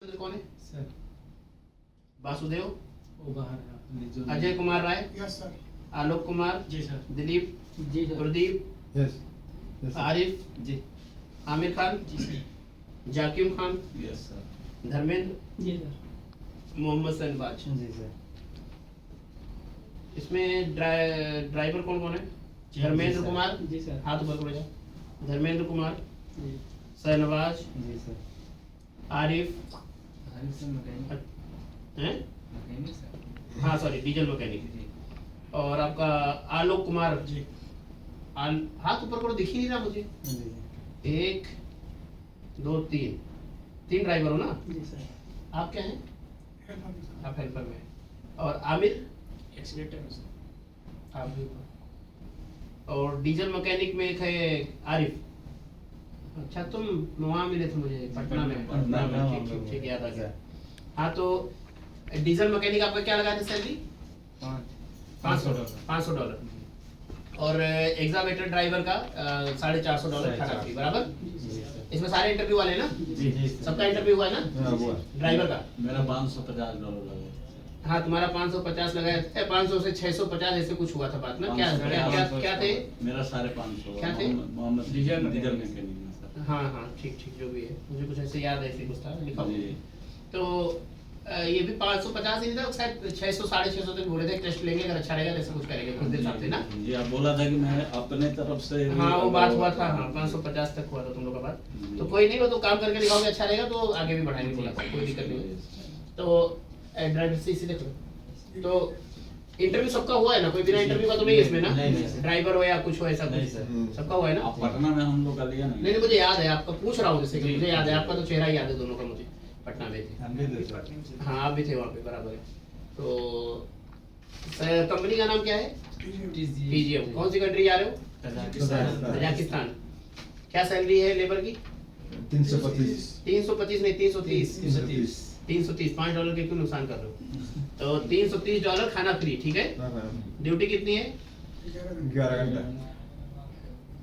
कौन है सर वासुदेव, वो बाहर है। Ajay Kumar Rai, yes sir. आलोक कुमार, जी सर। दिलीप, जी सर। प्रदीप, यस आरिफ, जी आमिर खान, जी sir. Zakir Khan, yes sir Dharmendra, जी सर। मोहम्मद शहनवाज। जी सर इसमें ड्राइवर कौन कौन है? जी, धर्मेंद्र जी सर। कुमार, जी सर। हाथ ऊपर करो जाओ। धर्मेंद्र कुमार, जी शहनवाज, जी सर आरिफ, हैं? हाँ सॉरी, डीजल मैकेनिक। और आपका आलोक कुमार जी हाथ ऊपर करो, दिख ही नहीं रहा मुझे। जी एक दो तीन ड्राइवर हो ना? जी सर। आप क्या हैं? हेल्पर भी सर। आप हेल्पर में। और आमिर, एक्सीलेटर में सर। आप भी। और डीजल मैकेनिक में एक है आरिफ। अच्छा, तुम वहाँ मिले थे मुझे पटना में। पटना में, ठीक ठीक ठीक, याद आ गया। अच्छा। हाँ, तो डीजल मैकेनिक आपका क्या लगा था सैलरी? $500 $500। और एग्जामेटर ड्राइवर का $450 खड़ा फी, बराबर? जी सर इसमें सारे इंटरव्यू वाले हैं ना? जी जी सबका इंटरव्यू हुआ है ना? हाँ, हुआ। ड्राइवर का? मेरा $550 लगा हाँ, तुम्हारा 550 लगाया था। 500 से 650 ऐसे कुछ हुआ था बात ना? क्या क्या थे? मेरा 550 क्या थे? मोहम्मद डीजल मैकेनिक में सर। हाँ हाँ, ठीक ठीक, जो भी है, मुझे कुछ ऐसे याद है, ऐसे कुछ था लिखा हुआ। जी तो ये भी 550 ही था शायद, 600 650 तक बोले थे टेस्ट लेंगे, अगर अच्छा रहेगा तो ऐसे कुछ करेंगे कुछ दिन साथ ना। जी आप बोला था कि मैं अपने तरफ से हाँ, वो बात हुआ था। हाँ, 550 तक हुआ था तुम लोग का बात। तो कोई नहीं, वो तो काम करके दिखाओगे, अच्छा रहेगा तो आगे भी बढ़ाएंगे, बोला था, कोई दिक्कत नहीं है। तो ड्राइवर से इसी देखो, तो इंटरव्यू सबका हुआ है ना? कोई बिना इंटरव्यू का तो नहीं है इसमें ना? नहीं, सर। ड्राइवर हो या कुछ हो, ऐसा नहीं, कुछ सर। सबका हुआ है ना? आप पटना में हम लोग का लिया नहीं नहीं, मुझे याद है, आपका पूछ रहा हूँ, जैसे कि मुझे याद है, आपका तो चेहरा ही याद है दोनों का मुझे, पटना में थे। हाँ, आप भी थे वहाँ पे, बराबर है। तो कंपनी का नाम क्या है? TGM। कौन सी कंट्री जा रहे हो? तजाकिस्तान। क्या सैलरी है लेबर की? 325 325 नहीं, 330। 330, $5 के क्यों नुकसान कर रहे हो? तो $330 खाना फ्री, ठीक है? ड्यूटी कितनी है? 11 घंटा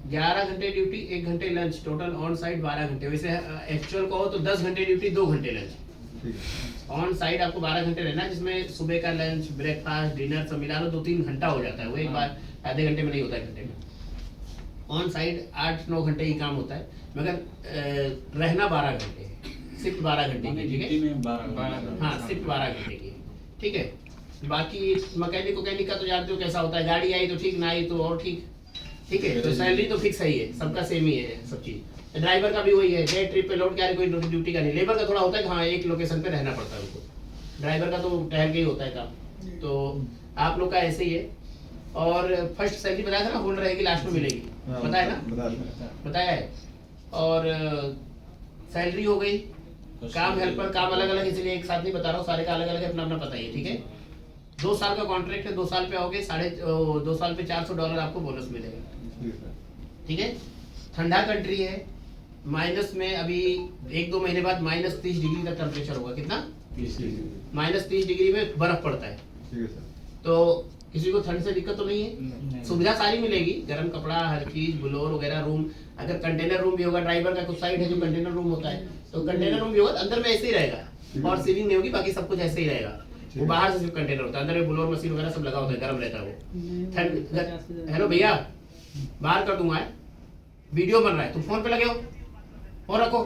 11 घंटे ड्यूटी, 1 घंटे लंच, टोटल ऑन साइड 12 घंटे। वैसे एक्चुअल कहो तो 10 घंटे ड्यूटी, 2 घंटे लंच। ऑन साइड आपको 12 घंटे रहना है, जिसमें सुबह का लंच, ब्रेकफास्ट, डिनर सब मिला लो 2-3 घंटा हो जाता है। वो एक बार आधे घंटे में नहीं होता है, घंटे में। ऑन साइड 8-9 घंटे ही काम होता है, मगर रहना 12 घंटे है, सिर्फ 12 घंटे की, ठीक है? हाँ, सिर्फ 12 घंटे की, ठीक है? बाकी मैकेनिक का तो जानते हो कैसा होता है, गाड़ी आई तो ठीक, ना आई तो और ठीक, ठीक है? तो सैलरी तो फिक्स ही है, सबका सेम ही है सब चीज। ड्राइवर का भी वही है, डे ट्रिप पे लोड क्या है, कोई ड्यूटी का नहीं। लेबर का थोड़ा होता है कि हाँ, एक लोकेशन पे रहना पड़ता है उनको। ड्राइवर का तो ठहर के ही होता है काम। तो आप लोग का ऐसे ही है। और फर्स्ट सैलरी बताया था ना, होल्ड रहेगी, लास्ट में मिलेगी, बताया ना? बताया है। और सैलरी हो गई। काम हेल्पर, काम अलग अलग, इसलिए एक साथ नहीं बता रहा हूँ, सारे का अलग अलग अपना अपना पता ही है, ठीक है? 2 साल का कॉन्ट्रैक्ट है, 2 साल पे आओगे, 2 साल पे $400 आपको बोनस मिलेगा, ठीक है? ठंडा कंट्री है, माइनस में अभी 1-2 महीने बाद -30 डिग्री का टेम्परेचर होगा। कितना? -30 डिग्री में बर्फ पड़ता है। तो किसी को ठंड से दिक्कत तो नहीं है? सुविधा सारी मिलेगी, गर्म कपड़ा, हर चीज, ब्लोर वगैरह, रूम। अगर कंटेनर रूम भी होगा, ड्राइवर का कुछ साइड है जो कंटेनर रूम होता है, तो कंटेनर रूम भी होगा, अंदर में ऐसे ही रहेगा, और सीलिंग नहीं होगी, बाकी सब कुछ ऐसे ही रहेगा। वो बाहर से सिर्फ कंटेनर होता है, अंदर में ब्लोर मशीन वगैरह सब लगा होता है, गर्म रहता है वो। ठंड। हेलो भैया, बाहर कर दूंगा, वीडियो बन रहा है, तुम फोन पे लगे हो, फोन रखो।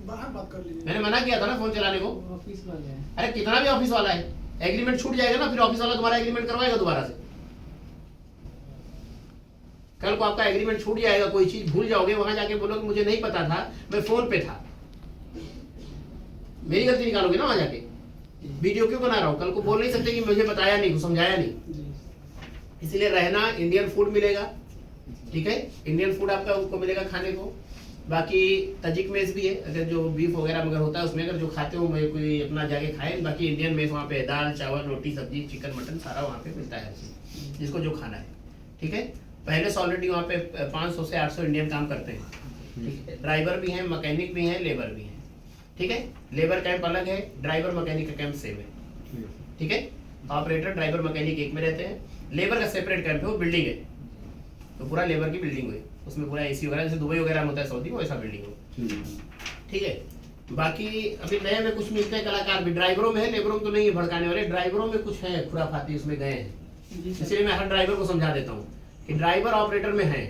बाहर बात कर लीजिए। मैंने मना किया था ना फोन चलाने को। ऑफिस वाले हैं। अरे कितना भी ऑफिस वाला है, एग्रीमेंट छूट जाएगा ना, फिर ऑफिस वाला तुम्हारा एग्रीमेंट करवाएगा दोबारा से। कल को आपका एग्रीमेंट छूट जाएगा, कोई चीज भूल जाओगे, वहां जाके बोलोगे मुझे नहीं पता था, मैं फोन पे था, मेरी गलती निकालोगे ना वहां जाके। वीडियो क्यों बना रहा हूँ? कल को बोल नहीं सकते कि मुझे बताया नहीं, समझाया नहीं। इसीलिए रहना, इंडियन फूड मिलेगा, ठीक है? इंडियन फूड आपका उनको मिलेगा खाने को। बाकी तजिक मेस भी है, अगर जो बीफ वगैरह मगर होता है उसमें, अगर जो खाते हो मैं कोई अपना जाके खाए। बाकी इंडियन मेस वहाँ पे दाल चावल रोटी सब्जी चिकन मटन सारा वहाँ पे मिलता है, जिसको जो खाना है, ठीक है? पहले से ऑलरेडी वहाँ पे 500 से 800 इंडियन काम करते हैं, ठीक है? ड्राइवर भी हैं, मैकेनिक भी हैं, लेबर भी हैं, ठीक है? लेबर कैंप अलग है, ड्राइवर मैकेनिक का कैंप सेम है, ठीक है? ऑपरेटर ड्राइवर मैकेनिक एक में रहते हैं, लेबर का सेपरेट कैंप है, वो बिल्डिंग है, तो पूरा लेबर की बिल्डिंग हुई, उसमें पूरा AC वगैरह, जैसे दुबई वगैरह में होता है सऊदी, वैसा बिल्डिंग हो, ठीक है? बाकी अभी नए में कुछ मिलते हैं कलाकार भी, ड्राइवरों में है, लेबरों में तो नहीं है भड़काने वाले, ड्राइवरों में कुछ है खुराफाती उसमें गए हैं। जी सर। इसलिए मैं हर ड्राइवर को समझा देता हूँ कि ड्राइवर ऑपरेटर में है,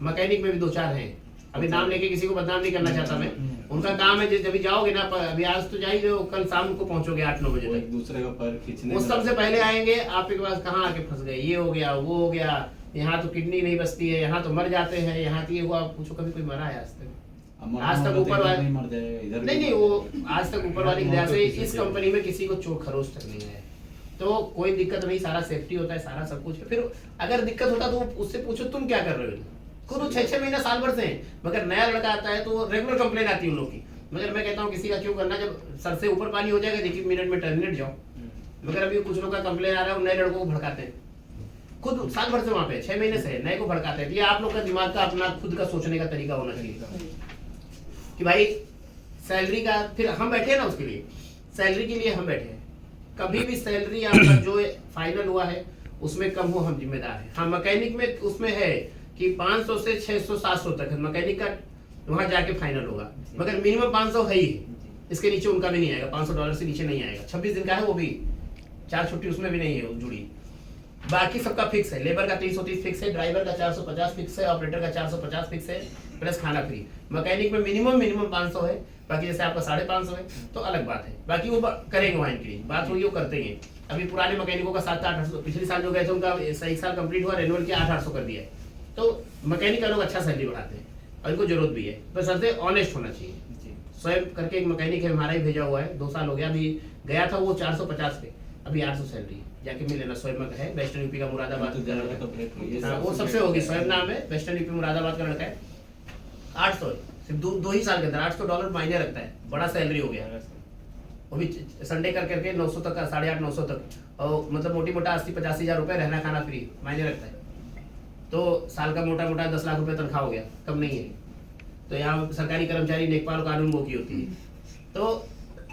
मैकेनिक में भी 2-4 हैं। अभी नाम लेके किसी को बदनाम नहीं करना चाहता मैं, उनका काम है। जब भी जाओगे ना, अभी आज तो जा ही रहे हो, कल शाम को पहुंचोगे 8-9 बजे वो तक। एक दूसरे का पैर खींचने वो में सबसे पहले आएंगे आपके पास, कहाँ आके फंस गए, ये हो गया, वो हो गया, यहाँ तो किडनी नहीं बचती है, यहाँ तो मर जाते हैं, यहाँ की हुआ। पूछो कभी कोई मरा है आज तक? आज तक ऊपर वाले नहीं मर जाएगा इधर नहीं, वो आज तक ऊपर वाली की दया से इस कंपनी में किसी को चोट खरोच तक नहीं है, तो कोई दिक्कत नहीं, सारा सेफ्टी होता है, सारा सब कुछ है। फिर अगर दिक्कत होता तो उससे पूछो तुम क्या कर रहे हो, खुद 6-6 महीना साल भर से हैं, मगर नया लड़का आता है तो रेगुलर कंप्लेन आती है उन लोग की। मगर मैं कहता हूँ किसी का क्यों करना, जब सर से ऊपर पानी हो जाएगा, देखिए मिनट में टर्मिनेट जाओ। मगर अभी कुछ लोग का कंप्लेन आ रहा है, नए लड़कों को भड़काते हैं, खुद साल भर से वहां पे 6 महीने से नए को भड़काते हैं। ये आप लोग का दिमाग का अपना खुद का सोचने का तरीका होना चाहिए कि भाई सैलरी का, फिर हम बैठे हैं ना उसके लिए, सैलरी के लिए हम बैठे हैं। कभी भी सैलरी आपका जो फाइनल हुआ है उसमें कम हो, हम जिम्मेदार हैं। हाँ, मैकेनिक में उसमें है कि 500 से 600-700 तक है मैकेनिक का, वहां जाके फाइनल होगा, मगर मिनिमम 500 है ही, इसके नीचे उनका भी नहीं आएगा, $500 से नीचे नहीं आएगा। 26 दिन का है, वो भी 4 छुट्टी उसमें भी नहीं है जुड़ी। बाकी सबका फिक्स है, लेबर का 330 फिक्स है, ड्राइवर का 450 फिक्स है, ऑपरेटर का 450 फिक्स है, प्लस खाना फ्री। मैकेनिक में मिनिमम 500 है, बाकी जैसे आपका 550 है तो अलग बात है, बाकी वो करेंगे वहाँ इंक्रीज, बात हुई वो करते ही हैं। अभी पुराने मैकेनिकों का 700-800, पिछले साल जो गए थे उनका 1 साल कंप्लीट हुआ, रेनुअल किया, 800 कर दिया है। तो मैकेनिक का लोग अच्छा सैलरी बढ़ाते हैं और इनको जरूरत भी है, बस सबसे ऑनेस्ट होना चाहिए। स्वयं करके एक मैकेनिक है, हमारा ही भेजा हुआ है, 2 साल हो गया, अभी गया था वो 450 पे, अभी 800 सैलरी, जाके मिल लेना। स्वयं है, वेस्टर्न यूपी का मुरादाबाद का लड़का है, वो सबसे होगी, स्वयं नाम है, वेस्टर्न यूपी मुरादाबाद का लड़का है। 800 सिर्फ 2 ही साल के अंदर $800 महीने रखता है, बड़ा सैलरी हो गया। वो भी संडे कर करके 900 तक का, 850-900 तक, और मतलब मोटी मोटा 80-85 हज़ार रुपए, रहना खाना फ्री महीने रखता है। तो साल का मोटा मोटा 10 लाख रुपए तनख्वाह हो गया, कम नहीं है। तो यहाँ सरकारी कर्मचारी लेखपाल कानून वो की होती है। तो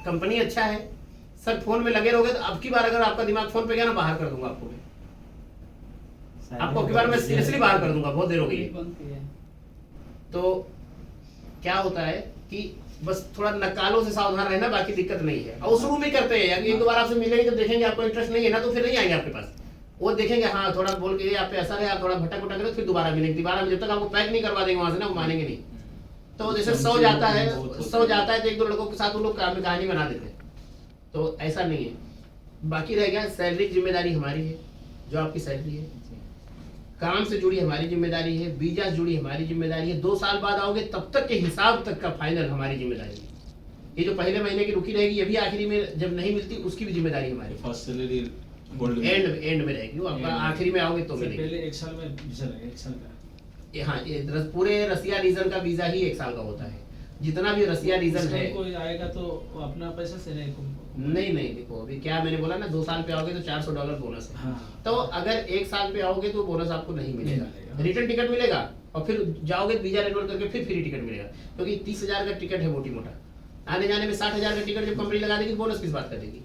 कंपनी अच्छा है, सर फोन में लगे रहोगे तो अब की बार अगर आपका दिमाग फोन पे गया ना, बाहर कर दूंगा आपको मैं, आपको अब की बार मैं सीरियसली बाहर कर दूंगा, बहुत देर हो गई है। तो क्या होता है कि बस थोड़ा नकालों से सावधान रहना, बाकी दिक्कत नहीं है। और शुरू में करते हैं, एक 2 बार आपसे मिलेंगे, जब देखेंगे आपको इंटरेस्ट नहीं है ना, तो फिर नहीं आएंगे आपके पास। वो देखेंगे हाँ थोड़ा बोल के आप पे असर है, आप थोड़ा भटक भटक करें, फिर दोबारा मिलेंगे। दोबारा जब तक आपको पैक नहीं करवा देंगे वहां से ना, वो मानेंगे नहीं। तो जैसे 100 जाता है तो 1-2 लड़कों के साथ वो लोग कहानी बना देते हैं, तो ऐसा नहीं है। बाकी रह गया सैलरी, जिम्मेदारी हमारी है, जो आपकी सैलरी है, काम से जुड़ी हमारी जिम्मेदारी है, वीजा से जुड़ी हमारी जिम्मेदारी है। 2 साल बाद आओगे तब तक के हिसाब तक का फाइनल हमारी जिम्मेदारी है। ये जो पहले महीने की रुकी रहेगी, ये भी आखिरी में जब नहीं मिलती उसकी भी जिम्मेदारी हमारी, फर्स्ट सैलरी एंड में रहेगी, वो आपका आखिरी में आओगे तो मिलेगी। पहले 1 साल में वीजा लगेगा, 1 साल का। हाँ, ये पूरे रसिया रीजन का वीजा ही 1 साल का होता है, जितना भी रसिया रीजन है। कोई आएगा तो वो अपना पैसा से नहीं, देखो अभी क्या मैंने बोला ना, 2 साल पे आओगे तो $400 बोनस है। हाँ। तो अगर 1 साल पे आओगे तो बोनस आपको नहीं मिलेगा, रिटर्न टिकट मिलेगा, और फिर जाओगे वीजा रिन्यूअल करके फिर फ्री टिकट मिलेगा, क्योंकि 30,000 का टिकट है मोटी मोटा, आने जाने में 60,000 का टिकट जब कंपनी लगा देगी, बोनस किस बात का देगी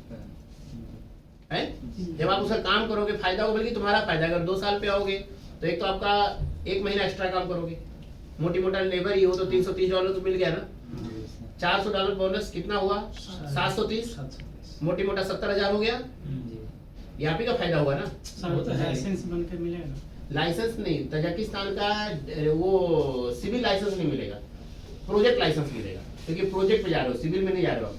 है? जब आप उसका काम करोगे फायदा होगा, बल्कि तुम्हारा फायदा। अगर 2 साल पे आओगे तो एक तो आपका 1 महीना एक्स्ट्रा काम करोगे, मोटी मोटा लेबर ही हो तो $330 तो मिल गया ना। $400 बोनस कितना हुआ? 730, मोटी मोटा 70,000 हो गया। ये आप ही का फायदा हुआ ना। लाइसेंस बनकर मिलेगा ना? लाइसेंस नहीं, तजाकिस्तान का वो सिविल लाइसेंस नहीं मिलेगा, प्रोजेक्ट लाइसेंस मिलेगा, क्योंकि प्रोजेक्ट पे जा रहे हो, सिविल में नहीं जा रहे हो।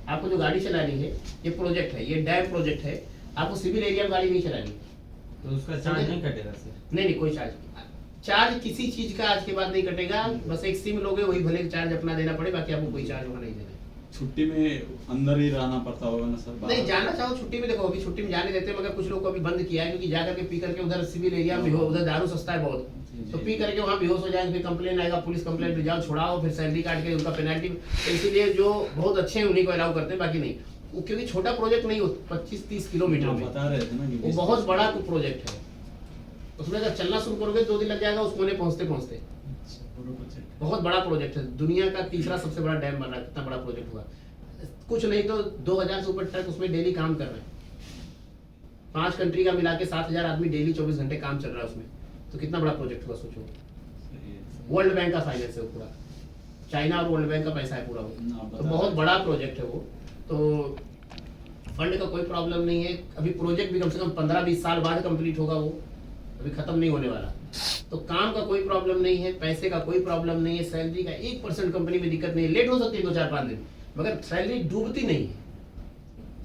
आपको जो गाड़ी चलानी है, ये प्रोजेक्ट है, ये डैम प्रोजेक्ट है, आपको सिविल एरिया में गाड़ी नहीं चलानी। तो उसका चार्ज नहीं कटेगा सर? नहीं, कोई चार्ज किसी चीज का आज के बाद नहीं कटेगा। बस एक सिम लोगे, वही भले चार्ज अपना देना पड़े, बाकी आपको कोई चार्ज वहाँ नहीं देना। छुट्टी में अंदर ही रहना पड़ता होगा ना सर? नहीं, जाना चाहो छुट्टी में, देखो अभी छुट्टी में जाने देते हैं, मगर कुछ लोग को अभी बंद किया है, क्योंकि जा करके पी करके उधर सिविल एरिया में हो, उधर दारू सस्ता है बहुत, तो पी करके वहाँ बेहोश हो जाएंगे, फिर कंप्लेन आएगा, पुलिस कंप्लेंट जाओ, छुड़ाओ, फिर सैलरी काट के उनका पेनल्टी। इसीलिए जो बहुत अच्छे हैं उन्हीं को अलाउ करते हैं, बाकी नहीं। क्योंकि छोटा प्रोजेक्ट नहीं हो, 25-30 किलोमीटर में बता रहे थे ना कि वो बहुत बड़ा प्रोजेक्ट है। उसमें अगर चलना शुरू करोगे 2 दिन लग जाएगा उस कोने पहुंचते पहुंचते। बहुत बड़ा प्रोजेक्ट है, दुनिया का 3रा सबसे बड़ा डैम बन रहा है, कितना बड़ा प्रोजेक्ट हुआ। कुछ नहीं तो 2000 से ऊपर ट्रक उसमें डेली काम कर रहे हैं। 5 कंट्री का मिला के 7,000 आदमी डेली 24 घंटे काम चल रहा है उसमें, तो कितना बड़ा प्रोजेक्ट हुआ सोचो। वर्ल्ड बैंक का फाइनेंस है पूरा। चाइना और वर्ल्ड बैंक का पैसा है पूरा वो, हाँ, तो बता बहुत रहे। बड़ा प्रोजेक्ट है वो। तो फंड का कोई प्रॉब्लम नहीं है, अभी प्रोजेक्ट भी कम से कम 15-20 साल बाद कंप्लीट होगा वो, अभी खत्म नहीं होने वाला। तो काम का कोई प्रॉब्लम नहीं है, पैसे का कोई प्रॉब्लम नहीं है, सैलरी का 1% कंपनी में दिक्कत नहीं है। लेट हो सकती है 2-4-5 दिन, मगर सैलरी डूबती नहीं है।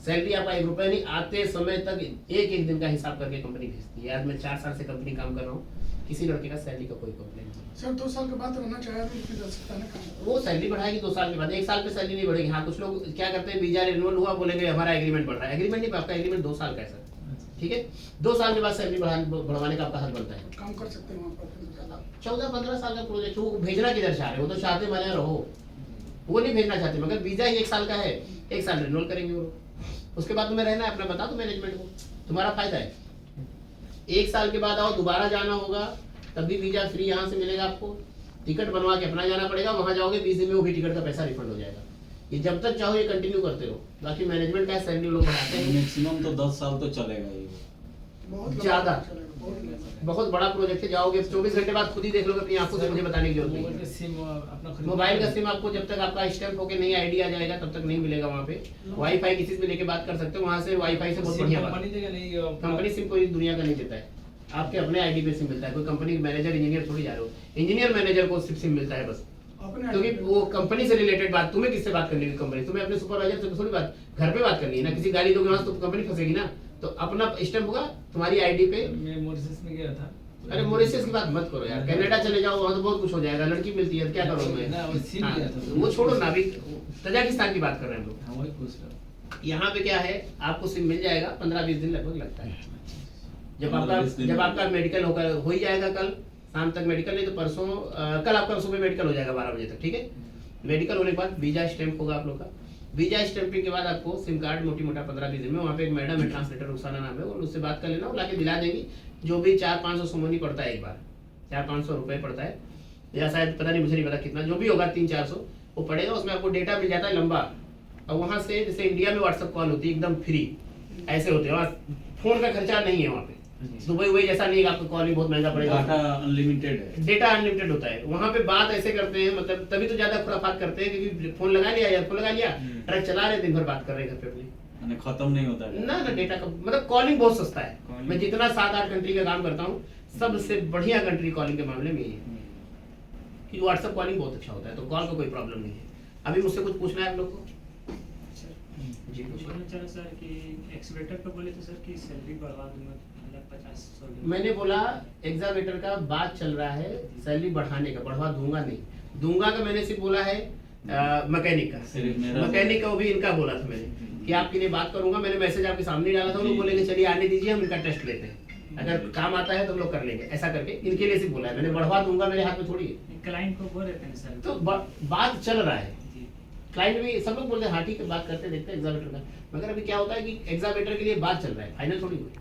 सैलरी आपका 1 रुपया नहीं, आते समय तक एक दिन का हिसाब करके कंपनी भेजती है। आज मैं 4 साल से कंपनी काम कर रहा हूँ, किसी लड़के का सैलरी का कोई कंप्लेंट नहीं। सर 2 साल के बाद रहना चाहे तो इसमें जा सकता है ना काम। वो सैलरी बढ़ाएगी 2 साल के बाद, 1 साल पे सैलरी नहीं बढ़ेगी। हाँ, कुछ लोग क्या करते हैं, वीजा रिन्यूअल हुआ, बोलेंगे हमारा एग्रीमेंट बढ़ रहा है। एग्रीमेंट नहीं, आपका एग्रीमेंट 2 साल का है सर, ठीक है। 2 साल के बाद सैलरी बढ़वाने का आपका हक बनता है। काम कर सकते हैं वहाँ पर। 14-15 साल का प्रोजेक्ट, वो भेजना किधर चाह रहे हो? वो तो चाहते माने रहो, वो नहीं भेजना चाहते, मगर वीजा ही 1 साल का है, 1 साल रिन्यूअल करेंगे वो लोग। उसके बाद तुम्हें रहना है अपना, बता दो मैनेजमेंट को, तुम्हारा फायदा है। 1 साल के बाद आओ, दोबारा जाना होगा, तब भी वीजा फ्री यहाँ से मिलेगा आपको। टिकट बनवा के अपना जाना पड़ेगा, वहाँ जाओगे 20 दिन में वो भी टिकट का पैसा रिफंड हो जाएगा। ये जब तक चाहो ये कंटिन्यू करते रहो। बाकी मैनेजमेंट का सैलरी लोग बढ़ाते हैं। मैक्सिमम तो 10 साल तो चलेगा ही। बहुत लंबा ज्यादा। चलेगा, बहुत लंबा। बहुत बड़ा प्रोजेक्ट है, जाओगे 24 घंटे बाद खुद ही देख लोगे अपनी आंखों से, मुझे बताने की जरूरत नहीं मोबाइल है। का सिम अपना खरीद मोबाइल का सिम आपको जब तक आपका स्टैम्प होके नहीं आईडी आ जाएगा तब तक नहीं मिलेगा वहाँ पे। वाईफाई किसी से लेके बात कर सकते हो, वहाँ से वाईफाई से बहुत सिम बढ़िया बात। कंपनी देगा नहीं कंपनी सिम कोई दुनिया का नहीं देता है, आपके अपने आईडी पे सिम मिलता है। कोई कंपनी मैनेजर इंजीनियर थोड़ी जा रहे हो, इंजीनियर मैनेजर को सिर्फ सिम मिलता है बस, अपने क्योंकि वो कंपनी से रिलेटेड बात। तुम्हें किससे बात करनी है? कंपनी, तुम्हें अपने सुपरवाइजर से थोड़ी बात, घर पे बात करनी है ना। किसी गाली दोगे वहाँ तो कंपनी फंसेगी ना। तो अपना स्टैम्प होगा तुम्हारी आईडी पे। मैं मॉरिशस में गया था। अरे मॉरिशस की बात मत करो यार, कनाडा चले जाओ, वहाँ तो बहुत कुछ हो जाएगा, लड़की मिलती है, क्या करो मैं। ना, वो सिम हाँ, लिया था। वो छोड़ो ना, अभी तजाकिस्तान की बात कर रहे हैं हम लोग। हाँ, वही पूछ रहा हूँ। यहाँ पे क्या है, आपको सिम मिल जाएगा, 15-20 दिन लगभग लगता है। जब 15-20 दिन जब आपका मेडिकल होकर हो ही जाएगा, कल शाम तक मेडिकल, नहीं तो परसों कल आपका सुबह मेडिकल हो जाएगा 12 बजे तक, ठीक है। मेडिकल होने के बाद वीजा स्टैंप होगा आप लोग का। वीजा स्टैंपिंग के बाद आपको सिम कार्ड मोटी मोटा 15-20 दिन में, वहाँ पे एक मैडम है ट्रांसलेटर, रुखसाना नाम है, और उससे बात कर लेना, वो लाके दिला देंगी। जो भी 400-500 सोमनी पड़ता है, एक बार 400-500 रुपए पड़ता है, या शायद पता नहीं, मुझे नहीं पता कितना, जो भी होगा 300-400 वो पड़ेगा। उसमें आपको डेटा मिल जाता है लंबा, और वहाँ से जैसे इंडिया में व्हाट्सएप कॉल होती है एकदम फ्री, ऐसे होते हैं वहाँ, फोन का खर्चा नहीं है वहाँ पे। दुबई वही जैसा नहीं, आपको कॉल भी बहुत महंगा पड़ेगा। डाटा अनलिमिटेड है। डेटा अनलिमिटेड होता है वहाँ पे। बात ऐसे करते हैं, मतलब तभी तो ज्यादा खुराफात करते हैं, क्योंकि फोन लगा लिया, ईयरफोन लगा लिया, ट्रक चला रहे, दिन भर बात कर रहे हैं घर पे अपने। यानी खत्म नहीं होता है। ना डेटा का मतलब कॉलिंग बहुत सस्ता है। मैं जितना 7-8 कंट्री का काम करता हूँ, सबसे बढ़िया कंट्री कॉलिंग के मामले में ये है कि व्हाट्सएप कॉलिंग बहुत अच्छा होता है, तो कॉल का कोई प्रॉब्लम नहीं है। अभी मुझसे कुछ पूछना है आप लोग को? जी पूछिए। बोलना चाह रहा सर कि एक्सवेटर पे बोले तो सर कि सैलरी बढ़वा दूंगा, मतलब 50-100। मैंने बोला एग्जावेटर का बात चल रहा है, सैलरी बढ़ाने का, बढ़वा दूंगा नहीं। दूंगा का मैंने सिर्फ बोला है मैकेनिक का, सिर्फ मेरा मैकेनिक का, वो भी इनका बोला था मैंने कि आपके लिए बात करूंगा। मैंने मैसेज आपके सामने डाला था, वो लोग बोलेंगे चलिए आने दीजिए, हम इनका टेस्ट लेते हैं, अगर काम आता है तो हम लोग कर लेंगे, ऐसा करके इनके लिए सिर्फ बोला है मैंने। बढ़वा दूंगा मेरे हाथ में थोड़ी है। क्लाइंट को बोल रहे थे ना सर। तो बात चल रहा है, जी। क्लाइंट भी सब लोग बोलते हैं हाँ ठीक है, बात करते देखते हैं एग्जावेटर का, मगर अभी क्या होता है कि एग्जावेटर के लिए बात चल रहा है, फाइनल थोड़ी हुई।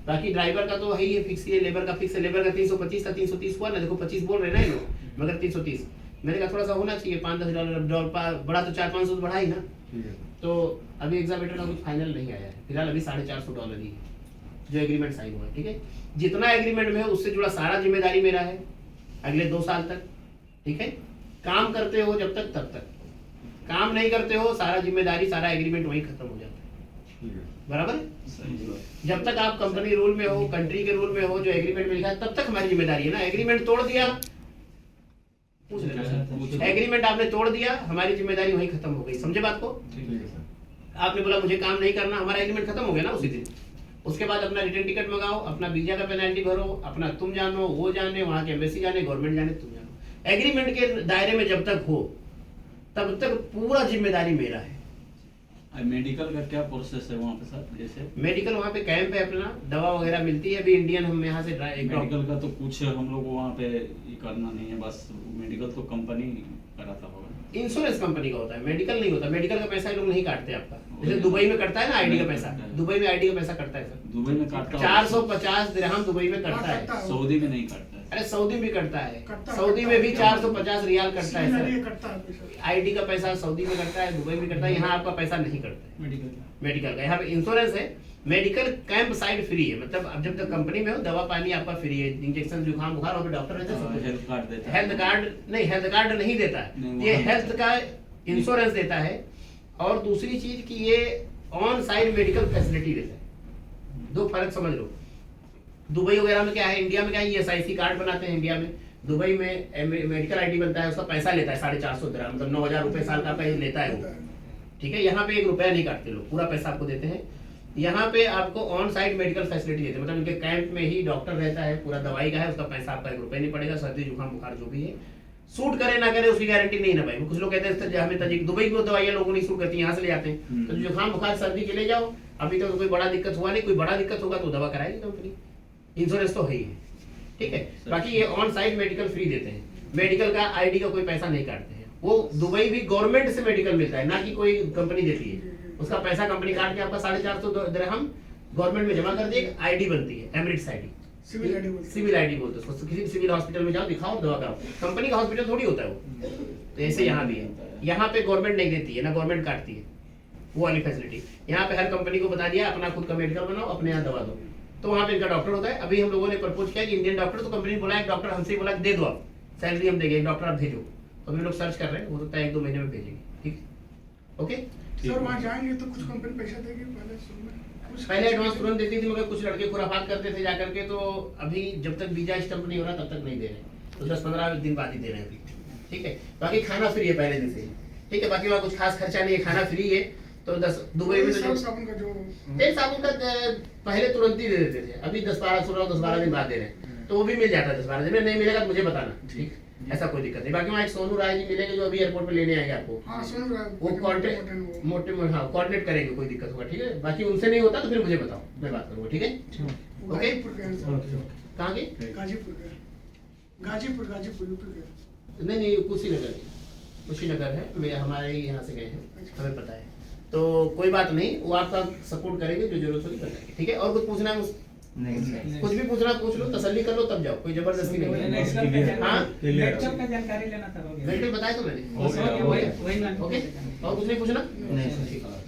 बाकी ड्राइवर का तो है ही फिक्स ही है, लेबर का फिक्स है। लेबर का 325 था, 330 हुआ ना, देखो 25 बोल रहे हैं ना ये लोग, मगर 330 मैंने कहा थोड़ा सा होना चाहिए, $5-10 बड़ा तो 400-500 तो बढ़ा ही ना। तो अभी एग्जावेटर का कुछ फाइनल नहीं आया है फिलहाल, अभी $450 ही है जो एग्रीमेंट साइन हुआ है, ठीक है। जितना एग्रीमेंट में है उससे जुड़ा सारा जिम्मेदारी मेरा है अगले 2 साल तक, ठीक है। काम करते हो जब तक तब तक, काम नहीं करते हो सारा जिम्मेदारी, सारा एग्रीमेंट वहीं खत्म हो जाता है, बराबर है? सही बात। जब तक आप कंपनी रूल में हो, कंट्री के रूल में हो, जो एग्रीमेंट में लिखा है, तब तक हमारी जिम्मेदारी है ना। एग्रीमेंट तोड़ दिया, पूछ लेना सर, एग्रीमेंट आपने तोड़ दिया, हमारी जिम्मेदारी वहीं खत्म हो गई, समझे बात को? आपने बोला मुझे काम नहीं करना, हमारा एग्रीमेंट खत्म हो गया ना उसी दिन। उसके बाद अपना रिटर्न टिकट मंगाओ, अपना वीजा का पेनल्टी भरो, अपना तुम जानो, वो जाने, वहाँ के एम्बेसी जाने, गवर्नमेंट जाने, तुम जानो। एग्रीमेंट के दायरे में जब तक हो तब तक पूरा जिम्मेदारी मेरा है। मेडिकल का क्या प्रोसेस है वहाँ पे सर? जैसे मेडिकल वहाँ पे कैंप है अपना, दवा वगैरह मिलती है। अभी इंडियन हम यहाँ से मेडिकल का तो कुछ हम लोग को वहाँ पे ये करना नहीं है, बस मेडिकल तो कंपनी कराता होगा। इंश्योरेंस कंपनी का होता है, मेडिकल नहीं होता। मेडिकल का पैसा ये लोग नहीं काटते आपका, जैसे दुबई में कटता है ना आईडी का नहीं पैसा, कटता है। दुबई में आईडी का पैसा कटता है सर, दुबई में काटता होगा। 450 दिरहम दुबई में कटता हाँ, कटता है। है। सऊदी में नहीं काटता है। अरे सऊदी में कटता है, कटता है, सऊदी में भी 450 रियाल कटता है सिमिलरली सर। कटता है पैसा। आईडी का पैसा सऊदी में कटता है, दुबई में कटता है, यहाँ आपका पैसा नहीं कटता है मेडिकल का मेडिकल का। यहाँ पे इंश्योरेंस है, मेडिकल कैंप साइड फ्री है, मतलब अब जब तक कंपनी में हो दवा पानी आपका फ्री है, इंजेक्शन जुकाम बुखार वहाँ पे डॉक्टर रहते हैं सब कुछ। हेल्थ कार्ड देता है। हेल्थ कार्ड नहीं, हेल्थ कार्ड नहीं देता नहीं, है, वो ये हम- हेल्थ का इंश्योरेंस देता है। और दूसरी चीज कि ये ऑन साइड मेडिकल फैसिलिटी देता है। दो फर्क समझ लो, दुबई वगैरह में क्या है, इंडिया में क्या है, ESIC कार्ड बनाते हैं इंडिया में, दुबई में मेडिकल आईडी बनता है, उसका पैसा लेता है 450 दिरहम, मतलब 9,000 रुपए साल का पैसा लेता है वो। ठीक है, यहाँ पे 1 रुपया नहीं काटते लोग, पूरा पैसा आपको देते हैं। यहाँ पे आपको ऑन साइड मेडिकल फैसिलिटी देते हैं, मतलब उनके कैंप में ही डॉक्टर रहता है, पूरा दवाई का है, उसका पैसा आपका 1 रुपया नहीं पड़ेगा। सर्दी जुकाम बुखार जो भी है, सूट करे ना करे उसकी गारंटी नहीं ना भाई। कुछ लोग कहते हैं हमें तजिक दुबई की दवाइयाँ लोगों नहीं सूट करती, यहाँ से ले आते हैं। तो जुकाम बुखार सर्दी के ले जाओ, अभी तक तो कोई बड़ा दिक्कत हुआ नहीं, कोई बड़ा दिक्कत होगा तो दवा कराएगी कंपनी, इंश्योरेंस तो है ही है। ठीक है, बाकी ये ऑन साइड मेडिकल फ्री देते हैं, मेडिकल का आईडी का कोई पैसा नहीं काटते हैं। वो दुबई भी गवर्नमेंट से मेडिकल मिलता है, ना कि कोई कंपनी देती है। उसका पैसा कंपनी काट के आपका 450 दिरहम गवर्नमेंट में जमा कर दी, एक आईडी बनती है, एमिरेट्स आईडी, सिविल आईडी बोलते हैं। सिविल आईडी बोलते हैं उसको। किसी भी सिविल हॉस्पिटल में जाओ, दिखाओ, दवा कराओ, कंपनी का हॉस्पिटल थोड़ी होता है वो। तो ऐसे यहाँ भी है, यहाँ पे गवर्नमेंट नहीं देती है, ना गवर्नमेंट काटती है वो वाली फैसिलिटी। यहाँ पे हर कंपनी को बता दिया अपना खुद का मेडिकल बनाओ, अपने यहाँ दवा दो, तो वहाँ पे इनका डॉक्टर होता है। अभी हम लोगों ने प्रपोज किया कि इंडियन डॉक्टर, तो कंपनी ने बोला एक डॉक्टर हमसे बोला दे दो आप, सैलरी हम देंगे, एक डॉक्टर आप भेजो। तो अभी लोग सर्च कर रहे हैं, हो सकता है 1-2 महीने में भेजेंगे। ठीक, ओके। सर वहाँ जाएंगे तो कुछ कंपनी पैसा देगी पहले शुरू में? कुछ पहले एडवांस तुरंत देती थी, मगर कुछ लड़के खुराफात करते थे जाकर के, तो अभी जब तक वीजा स्टम्प नहीं हो रहा तब तक नहीं दे रहे, तो 10-15 दिन बाद ही दे रहे हैं अभी। ठीक है, बाकी खाना फ्री है पहले दिन से ही। ठीक है, बाकी वहाँ कुछ खास खर्चा नहीं है, खाना फ्री है। तो 10 दुबई में तो तेल साबुन का जो तेल साबुन का पहले तुरंत ही दे देते थे, अभी 10-12 दिन बाद दे रहे हैं, तो वो भी मिल जाता है 10-12 दिन में। नहीं मिलेगा तो मुझे बताना, ठीक, ऐसा कोई दिक्कत नहीं। बाकी वहाँ एक सोनू राय जी मिलेंगे जो अभी एयरपोर्ट पे लेने आएंगे आपको, हाँ सुन रहा वो कॉन्टेक्ट मोटे हाँ कोऑर्डिनेट करेंगे, कोई दिक्कत होगा। ठीक है, बाकी उनसे नहीं होता तो फिर मुझे बताओ, मैं बात करूँगा। ठीक है, ओके। गाजीपुर के हैं सर। कहाँ की? गाजीपुर के, गाजीपुर यूपी के। नहीं, कुशीनगर है, मैं हमारे ही यहाँ से गए हैं, हमें पता है। तो कोई बात नहीं, वो आपका सपोर्ट करेंगे, जो जरूरत होगी करेंगे। ठीक है, और कुछ पूछना है? नहीं कुछ भी पूछना पूछ लो, तसल्ली कर लो, तब जाओ, कोई जबरदस्ती नहीं है। हाँ, लैपटॉप का जानकारी लेना था, हो गया। मेडिकल बताया तो मैंने, हो गया, हो गया। वही ना ओके, और कुछ नहीं पूछना? नहीं। ठीक है।